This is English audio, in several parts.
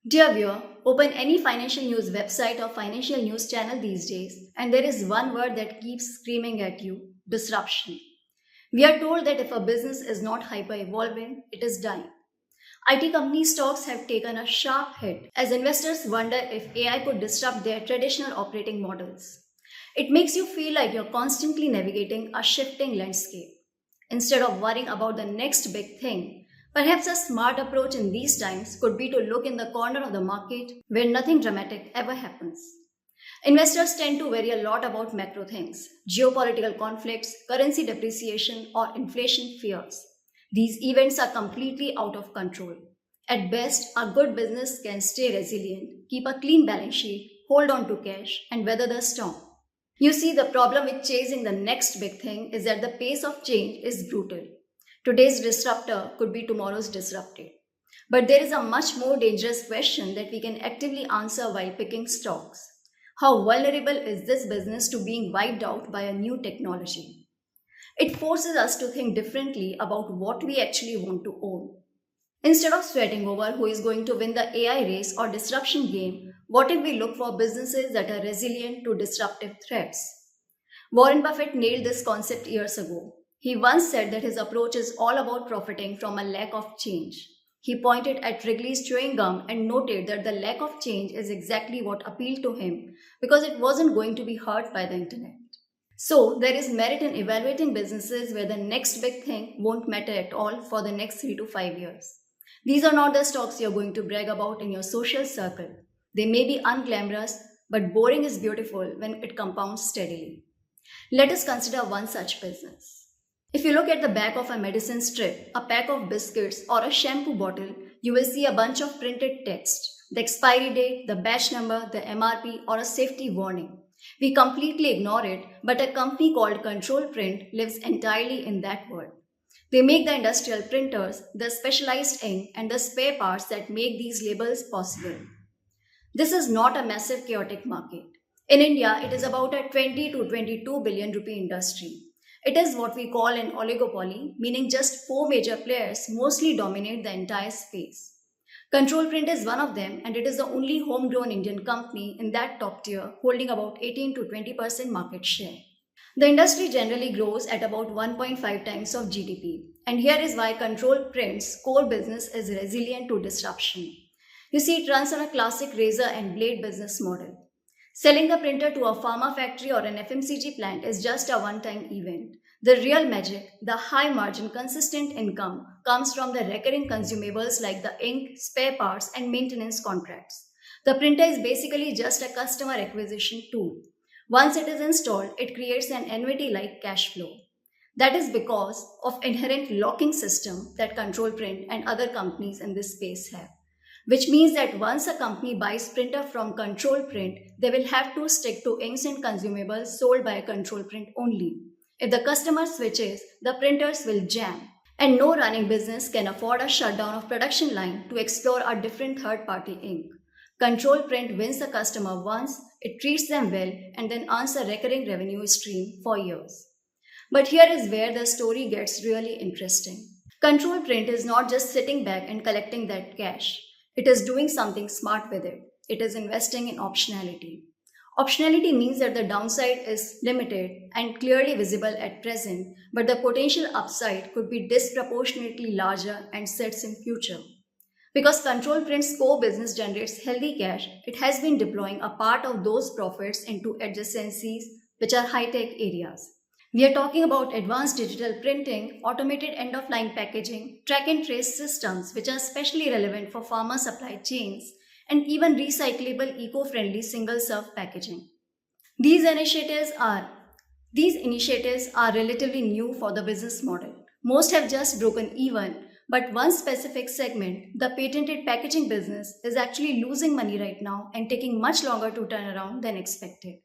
Dear viewer, open any financial news website or financial news channel these days, and there is one word that keeps screaming at you: disruption. We are told that if a business is not hyper evolving, it is dying. IT company stocks have taken a sharp hit as investors wonder if AI could disrupt their traditional operating models. It makes you feel like you're constantly navigating a shifting landscape. Instead of worrying about the next big thing, perhaps a smart approach in these times could be to look in the corner of the market where nothing dramatic ever happens. Investors tend to worry a lot about macro things: geopolitical conflicts, currency depreciation, or inflation fears. These events are completely out of control. At best, a good business can stay resilient, keep a clean balance sheet, hold on to cash, and weather the storm. You see, the problem with chasing the next big thing is that the pace of change is brutal. Today's disruptor could be tomorrow's disrupted. But there is a much more dangerous question that we can actively answer while picking stocks. How vulnerable is this business to being wiped out by a new technology? It forces us to think differently about what we actually want to own. Instead of sweating over who is going to win the AI race or disruption game, what if we look for businesses that are resilient to disruptive threats? Warren Buffett nailed this concept years ago. He once said that his approach is all about profiting from a lack of change. He pointed at Wrigley's chewing gum and noted that the lack of change is exactly what appealed to him because it wasn't going to be hurt by the internet. So, there is merit in evaluating businesses where the next big thing won't matter at all for the next 3 to 5 years. These are not the stocks you're going to brag about in your social circle. They may be unglamorous, but boring is beautiful when it compounds steadily. Let us consider one such business. If you look at the back of a medicine strip, a pack of biscuits, or a shampoo bottle, you will see a bunch of printed text: the expiry date, the batch number, the MRP, or a safety warning. We completely ignore it, but a company called Control Print lives entirely in that world. They make the industrial printers, the specialized ink, and the spare parts that make these labels possible. This is not a massive chaotic market. In India, it is about a 20 to 22 billion rupee industry. It is what we call an oligopoly, meaning just four major players mostly dominate the entire space. Control Print is one of them, and it is the only homegrown Indian company in that top tier, holding about 18 to 20% market share. The industry generally grows at about 1.5 times of GDP, and here is why Control Print's core business is resilient to disruption. You see, it runs on a classic razor and blade business model. Selling the printer to a pharma factory or an FMCG plant is just a one-time event. The real magic, the high margin consistent income, comes from the recurring consumables like the ink, spare parts, and maintenance contracts. The printer is basically just a customer acquisition tool. Once it is installed, it creates an annuity-like cash flow. That is because of inherent locking system that Control Print and other companies in this space have. Which means that once a company buys printer from Control Print, they will have to stick to inks and consumables sold by Control Print only. If the customer switches, the printers will jam. And no running business can afford a shutdown of production line to explore a different third-party ink. Control Print wins the customer once, it treats them well, and then earns a recurring revenue stream for years. But here is where the story gets really interesting. Control Print is not just sitting back and collecting that cash. It is doing something smart with it. It is investing in optionality. Optionality means that the downside is limited and clearly visible at present, but the potential upside could be disproportionately larger and sets in future. Because Control Print's core business generates healthy cash, it has been deploying a part of those profits into adjacencies, which are high-tech areas. We are talking about advanced digital printing, automated end-of-line packaging, track and trace systems, which are especially relevant for pharma supply chains, and even recyclable, eco-friendly single-serve packaging. These initiatives are these initiatives are relatively new for the business model. Most have just broken even, but one specific segment, the patented packaging business, is actually losing money right now and taking much longer to turn around than expected.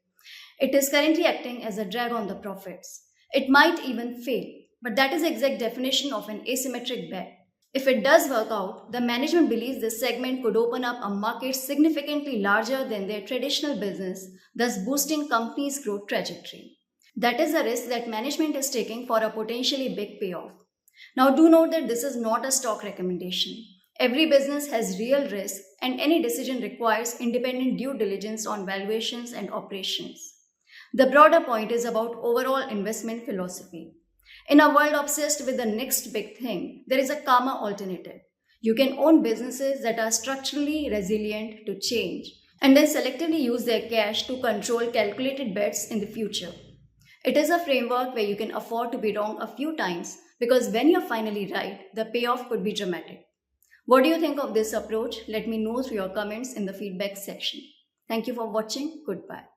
It is currently acting as a drag on the profits. It might even fail, but that is the exact definition of an asymmetric bet. If it does work out, the management believes this segment could open up a market significantly larger than their traditional business, thus boosting companies' growth trajectory. That is a risk that management is taking for a potentially big payoff. Now, do note that this is not a stock recommendation. Every business has real risk, and any decision requires independent due diligence on valuations and operations. The broader point is about overall investment philosophy. In a world obsessed with the next big thing, there is a calmer alternative. You can own businesses that are structurally resilient to change and then selectively use their cash to control calculated bets in the future. It is a framework where you can afford to be wrong a few times because when you're finally right, the payoff could be dramatic. What do you think of this approach? Let me know through your comments in the feedback section. Thank you for watching. Goodbye.